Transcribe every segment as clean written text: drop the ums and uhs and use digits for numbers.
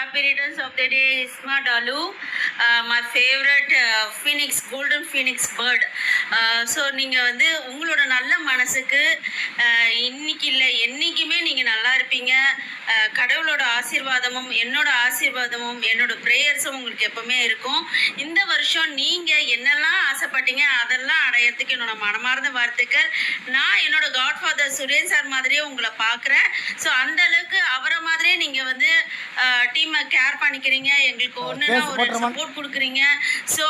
happy returns of the day, Isma Dalu. My favorite phoenix, golden phoenix bird. So நீங்கள் வந்து உங்களோட நல்ல மனசுக்கு இன்னைக்கு இல்லை என்றைக்குமே நீங்கள் நல்லா இருப்பீங்க. கடவுளோட ஆசீர்வாதமும் என்னோட ஆசீர்வாதமும் என்னோட ப்ரேயர்ஸும் உங்களுக்கு எப்பவுமே இருக்கும். இந்த வருஷம் நீங்கள் என்னெல்லாம் ஆசைப்பட்டீங்க அதெல்லாம் அடையிறதுக்கு என்னோட மனமார்ந்த வாழ்த்துக்கள். நான் என்னோட காட்ஃபாதர் சுரேன் சார் மாதிரியே உங்களை பார்க்குறேன். ஸோ அந்த அளவுக்கு அவரை மாதிரியே நீங்கள் வந்து டீமை கேர் பண்ணிக்கிறீங்க, எங்களுக்கு ஒன்றுனா ஒரு சப்போர்ட் கொடுக்குறீங்க. ஸோ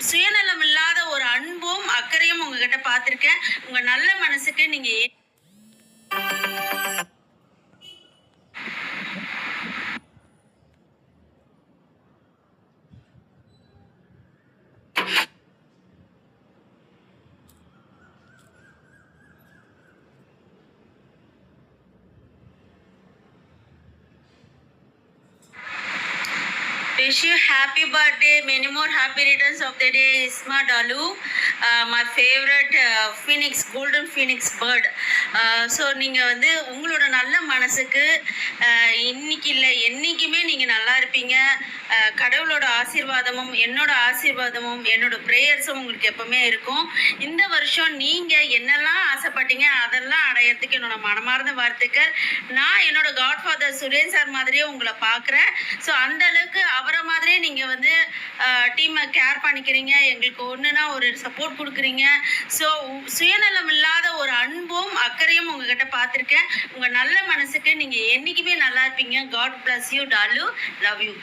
சுயநலம் இல்லாத ஒரு அன்பும் அக்கறையும் உங்ககிட்ட பார்த்துருக்கேன். உங்கள் நல்ல மனசுக்கு நீங்கள் wish you happy birthday, many more happy returns of the day, Isma Dalu. My favorite phoenix, golden phoenix bird. So நீங்கள் வந்து உங்களோட நல்ல மனசுக்கு இன்னைக்கு இல்லை என்றைக்குமே நீங்கள் நல்லா இருப்பீங்க. கடவுளோட ஆசீர்வாதமும் என்னோட ஆசீர்வாதமும் என்னோட ப்ரேயர்ஸும் உங்களுக்கு எப்பவுமே இருக்கும். இந்த வருஷம் நீங்கள் என்னெல்லாம் ஆசைப்பட்டீங்க அதெல்லாம் அடையிறதுக்கு என்னோட மனமார்ந்த வாழ்த்துக்கள். நான் என்னோட காட்ஃபாதர் சுரேன் சார் மாதிரியே உங்களை பார்க்குறேன். ஸோ அந்த அளவுக்கு அவரை மாதிரியே நீங்கள் வந்து டீமை கேர் பண்ணிக்கிறீங்க, எங்களுக்கு ஒன்றுனா ஒரு சப்போர்ட் கொடுக்குறீங்க. ஸோ சுயநலம் இல்லாத ஒரு அன்பும் அக்கறையும் உங்ககிட்ட பார்த்துருக்கேன். உங்கள் நல்ல மனசுக்கு நீங்கள் என்றைக்குமே நல்லா இருப்பீங்க. காட் பிளஸ் யூ டாலு. Love you.